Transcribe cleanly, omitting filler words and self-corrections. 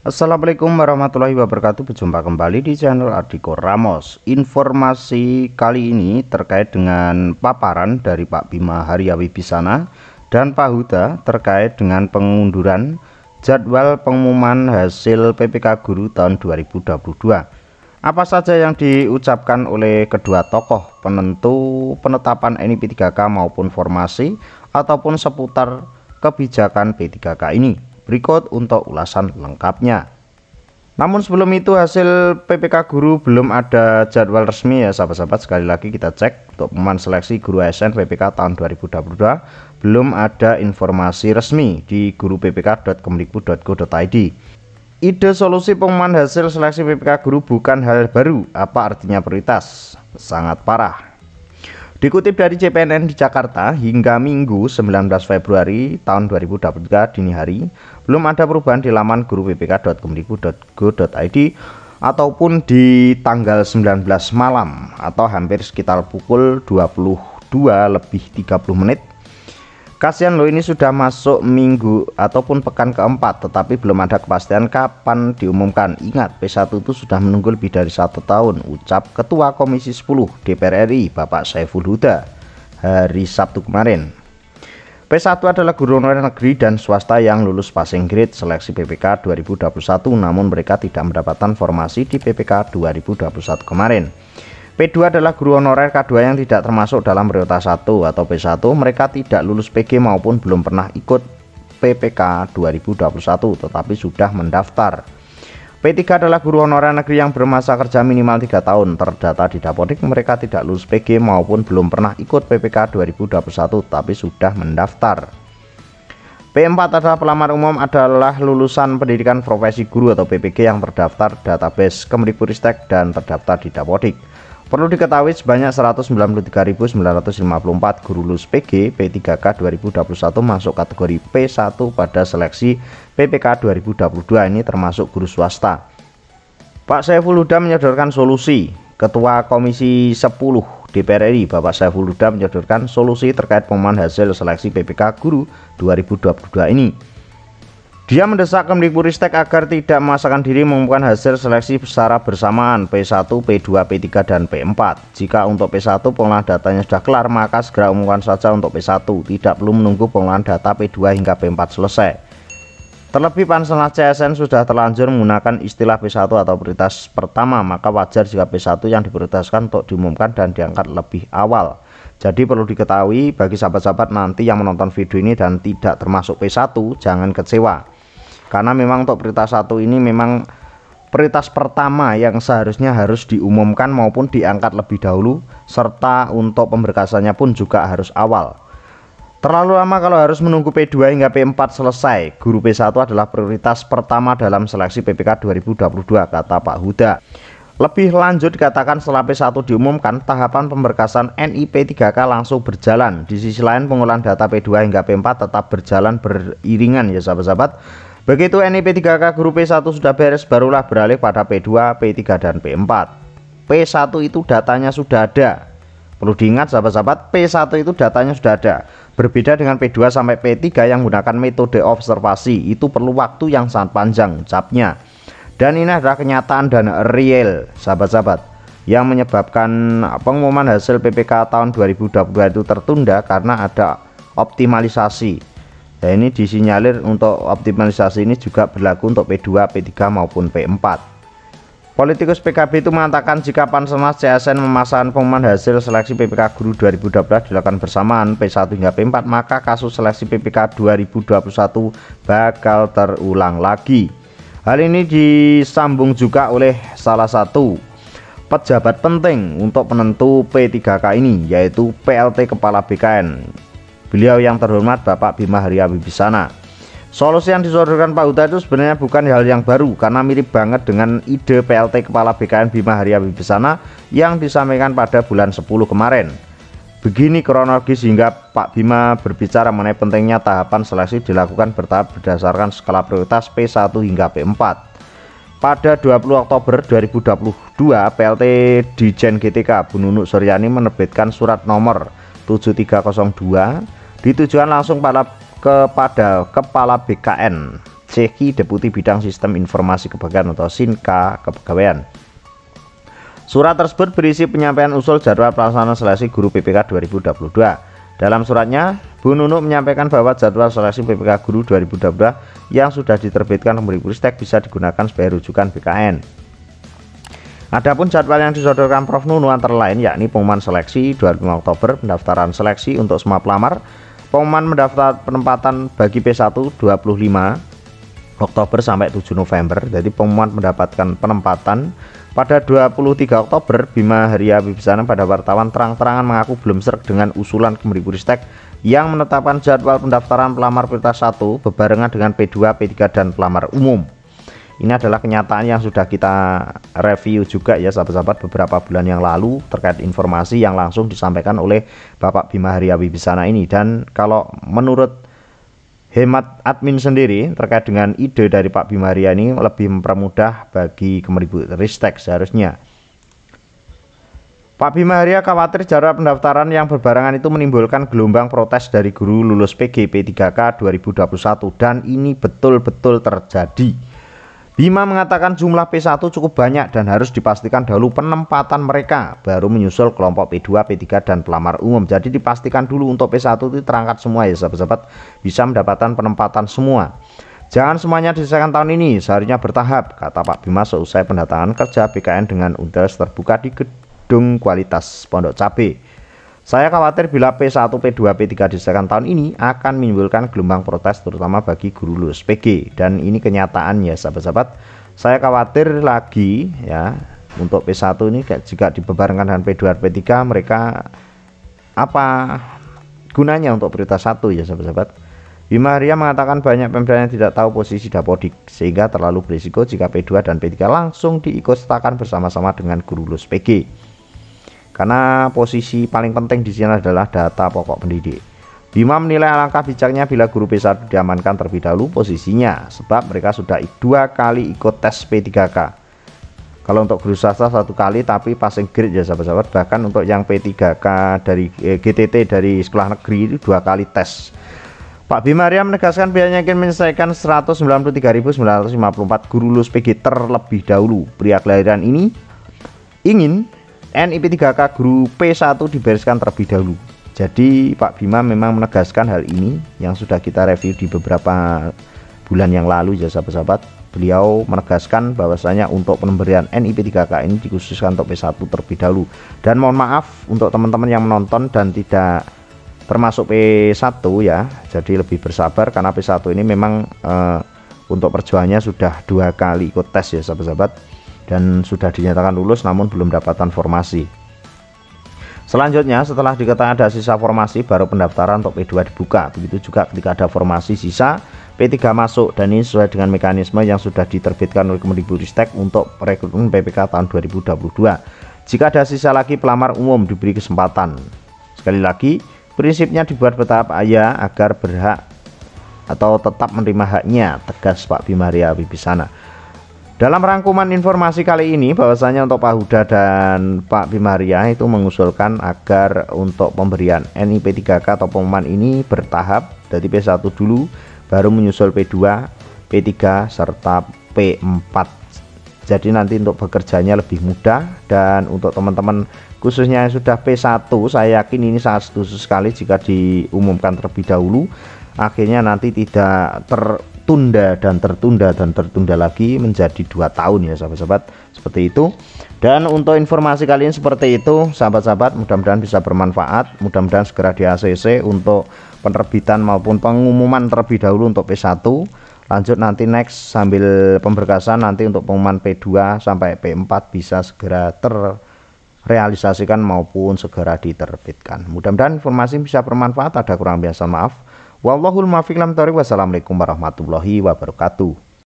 Assalamualaikum warahmatullahi wabarakatuh. Berjumpa kembali di channel Ardhiko Ramos. Informasi kali ini terkait dengan paparan dari Pak Bima Arya Wibisana dan Pak Huda terkait dengan pengunduran jadwal pengumuman hasil PPK Guru tahun 2022. Apa saja yang diucapkan oleh kedua tokoh penentu penetapan NIP 3K maupun formasi ataupun seputar kebijakan P3K ini? Berikut untuk ulasan lengkapnya. Namun sebelum itu, hasil PPK Guru belum ada jadwal resmi ya sahabat-sahabat. Sekali lagi kita cek untuk pengumuman seleksi guru ASN PPK tahun 2022 belum ada informasi resmi di guruppk.kemdikbud.go.id. Ide solusi pengumuman hasil seleksi PPK Guru bukan hal baru. Apa artinya prioritas? Sangat parah. Dikutip dari CPNN di Jakarta, hingga Minggu 19 Februari tahun 2023 dini hari, belum ada perubahan di laman guruppk.kemdikbud.go.id ataupun di tanggal 19 malam atau hampir sekitar pukul 22:30. Kasihan loh, ini sudah masuk minggu ataupun pekan keempat tetapi belum ada kepastian kapan diumumkan. Ingat, P1 itu sudah menunggu lebih dari 1 tahun, ucap Ketua Komisi 10 DPR RI Bapak Saiful Huda hari Sabtu kemarin. P1 adalah guru honorer negeri dan swasta yang lulus passing grade seleksi PPK 2021 namun mereka tidak mendapatkan formasi di PPK 2021 kemarin. P2 adalah guru honorer K2 yang tidak termasuk dalam prioritas 1 atau P1, mereka tidak lulus PG maupun belum pernah ikut PPK 2021 tetapi sudah mendaftar. P3 adalah guru honorer negeri yang bermasa kerja minimal 3 tahun, terdata di Dapodik, mereka tidak lulus PG maupun belum pernah ikut PPK 2021 tapi sudah mendaftar. P4 adalah pelamar umum, adalah lulusan pendidikan profesi guru atau PPG yang terdaftar database Kemdikbudristek dan terdaftar di Dapodik. Perlu diketahui sebanyak 193.954 guru lulus PG P3K 2021 masuk kategori P1 pada seleksi PPK 2022, ini termasuk guru swasta. Pak Saiful Huda menyodorkan solusi. Ketua Komisi 10 DPR RI Bapak Saiful Huda menyodorkan solusi terkait pengumuman hasil seleksi PPK Guru 2022 ini. Dia mendesak Kemdikbudristek agar tidak memaksakan diri mengumumkan hasil seleksi secara bersamaan P1, P2, P3, dan P4. Jika untuk P1 pengolahan datanya sudah kelar, maka segera umumkan saja untuk P1. Tidak perlu menunggu pengolahan data P2 hingga P4 selesai. Terlebih Panselnas CSN sudah terlanjur menggunakan istilah P1 atau prioritas pertama, maka wajar jika P1 yang diprioritaskan untuk diumumkan dan diangkat lebih awal. Jadi perlu diketahui bagi sahabat-sahabat nanti yang menonton video ini dan tidak termasuk P1, jangan kecewa. Karena memang untuk prioritas 1 ini memang prioritas pertama yang seharusnya harus diumumkan maupun diangkat lebih dahulu, serta untuk pemberkasannya pun juga harus awal. Terlalu lama kalau harus menunggu P2 hingga P4 selesai. Guru P1 adalah prioritas pertama dalam seleksi PPK 2022, kata Pak Huda. Lebih lanjut dikatakan setelah P1 diumumkan, tahapan pemberkasan NIP 3K langsung berjalan. Di sisi lain pengolahan data P2 hingga P4 tetap berjalan beriringan ya sahabat-sahabat. Begitu NIP 3K guru P1 sudah beres, barulah beralih pada P2, P3, dan P4. P1 itu datanya sudah ada. Perlu diingat sahabat-sahabat, P1 itu datanya sudah ada. Berbeda dengan P2 sampai P3 yang menggunakan metode observasi, itu perlu waktu yang sangat panjang ucapnya. Dan ini adalah kenyataan dan real sahabat-sahabat yang menyebabkan pengumuman hasil PPK tahun 2022 itu tertunda karena ada optimalisasi. Nah, ini disinyalir untuk optimalisasi ini juga berlaku untuk P2, P3 maupun P4. Politikus PKB itu mengatakan jika Panselnas CSN memasangkan pengumuman hasil seleksi PPK Guru 2012 dilakukan bersamaan P1 hingga P4, maka kasus seleksi PPK 2021 bakal terulang lagi. Hal ini disambung juga oleh salah satu pejabat penting untuk penentu P3K ini, yaitu PLT Kepala BKN. Beliau yang terhormat Bapak Bima Arya Wibisana. Solusi yang disodorkan Pak Huda itu sebenarnya bukan hal yang baru karena mirip banget dengan ide PLT Kepala BKN Bima Arya Wibisana yang disampaikan pada bulan 10 kemarin. Begini kronologis hingga Pak Bima berbicara mengenai pentingnya tahapan seleksi dilakukan bertahap berdasarkan skala prioritas P1 hingga P4. Pada 20 Oktober 2022, PLT Dijen GTK Bu Nunuk Suryani menerbitkan surat nomor 7302 ditujukan langsung kepada Kepala BKN Ceki Deputi Bidang Sistem Informasi Kepegawaian atau SINKA Kepegawaian. Surat tersebut berisi penyampaian usul jadwal pelaksanaan seleksi guru PPK 2022. Dalam suratnya, Bu Nunuk menyampaikan bahwa jadwal seleksi PPK guru 2022 yang sudah diterbitkan Kemendikbudristek bisa digunakan sebagai rujukan BKN. Adapun jadwal yang disodorkan Prof Nunuk antara lain yakni pengumuman seleksi 25 Oktober, pendaftaran seleksi untuk semua pelamar, pengumuman mendaftar penempatan bagi P1 25 Oktober sampai 7 November. Jadi pengumuman mendapatkan penempatan pada 23 Oktober. Bima Haria Wibisana pada wartawan terang-terangan mengaku belum serg dengan usulan Kemendikbudristek yang menetapkan jadwal pendaftaran pelamar prioritas 1 bebarengan dengan P2, P3 dan pelamar umum. Ini adalah kenyataan yang sudah kita review juga ya sahabat-sahabat beberapa bulan yang lalu terkait informasi yang langsung disampaikan oleh Bapak Bima Haria Wibisana ini. Dan kalau menurut hemat admin sendiri terkait dengan ide dari Pak Bima Haria ini lebih mempermudah bagi Kemendikbudristek seharusnya. Pak Bima Haria khawatir jadwal pendaftaran yang berbarengan itu menimbulkan gelombang protes dari guru lulus PG P3K 2021 dan ini betul-betul terjadi. Bima mengatakan jumlah P1 cukup banyak dan harus dipastikan dahulu penempatan mereka, baru menyusul kelompok P2, P3 dan pelamar umum. Jadi dipastikan dulu untuk P1 itu terangkat semua ya sahabat-sahabat, bisa mendapatkan penempatan semua. Jangan semuanya diselesaikan tahun ini, seharusnya bertahap, kata Pak Bima seusai pendatangan kerja BKN dengan UNDAS terbuka di Gedung Kualitas Pondok Cabe. Saya khawatir bila P1, P2, P3 diselesaikan tahun ini akan menimbulkan gelombang protes terutama bagi guru lulus PG. Dan ini kenyataan ya sahabat-sahabat. Saya khawatir lagi ya untuk P1 ini jika dibebarkan dengan P2, P3 mereka apa gunanya untuk prioritas 1 ya sahabat-sahabat. Bima Haria mengatakan banyak pemda yang tidak tahu posisi Dapodik sehingga terlalu berisiko jika P2 dan P3 langsung diikutsertakan bersama-sama dengan guru lulus PG. Karena posisi paling penting di sini adalah data pokok pendidik. Bima menilai alangkah bijaknya bila guru P1 diamankan terlebih dahulu posisinya, sebab mereka sudah 2 kali ikut tes P3K. Kalau untuk guru swasta 1 kali, tapi passing grade ya sahabat-sahabat. Bahkan untuk yang P3K dari GTT dari sekolah negeri itu 2 kali tes. Pak Bima Haria menegaskan pihaknya ingin menyelesaikan 193.954 guru lulus PG terlebih dahulu. Pria kelahiran ini ingin NIP 3K guru P1 dibereskan terlebih dahulu. Jadi Pak Bima memang menegaskan hal ini yang sudah kita review di beberapa bulan yang lalu ya sahabat-sahabat. Beliau menegaskan bahwasanya untuk pemberian NIP 3K ini dikhususkan untuk P1 terlebih dahulu. Dan mohon maaf untuk teman-teman yang menonton dan tidak termasuk P1 ya, jadi lebih bersabar karena P1 ini memang untuk perjuangannya sudah 2 kali ikut tes ya sahabat-sahabat dan sudah dinyatakan lulus namun belum dapatkan formasi. Selanjutnya setelah diketahui ada sisa formasi baru pendaftaran untuk P2 dibuka. Begitu juga ketika ada formasi sisa P3 masuk dan ini sesuai dengan mekanisme yang sudah diterbitkan oleh Kemendikbudristek untuk rekrutmen PPK tahun 2022. Jika ada sisa lagi pelamar umum diberi kesempatan. Sekali lagi prinsipnya dibuat bertahap agar berhak atau tetap menerima haknya, tegas Pak Bima Haria Wibisana. Dalam rangkuman informasi kali ini bahwasanya untuk Pak Huda dan Pak Bima Haria itu mengusulkan agar untuk pemberian NIP 3K atau pengumuman ini bertahap dari P1 dulu baru menyusul P2, P3 serta P4. Jadi nanti untuk bekerjanya lebih mudah dan untuk teman-teman khususnya yang sudah P1 saya yakin ini sangat setuju sekali jika diumumkan terlebih dahulu, akhirnya nanti tidak tertunda lagi menjadi 2 tahun ya sahabat-sahabat, seperti itu. Dan untuk informasi kali ini seperti itu sahabat-sahabat, mudah-mudahan bisa bermanfaat, mudah-mudahan segera di ACC untuk penerbitan maupun pengumuman terlebih dahulu untuk P1. Lanjut nanti next sambil pemberkasan nanti untuk pengumuman P2 sampai P4 bisa segera terrealisasikan maupun segera diterbitkan. Mudah-mudahan informasi bisa bermanfaat, ada kurang biasa maaf. Wallahul muwaffiq ila aqwamit thoriq. Wassalamualaikum warahmatullahi wabarakatuh.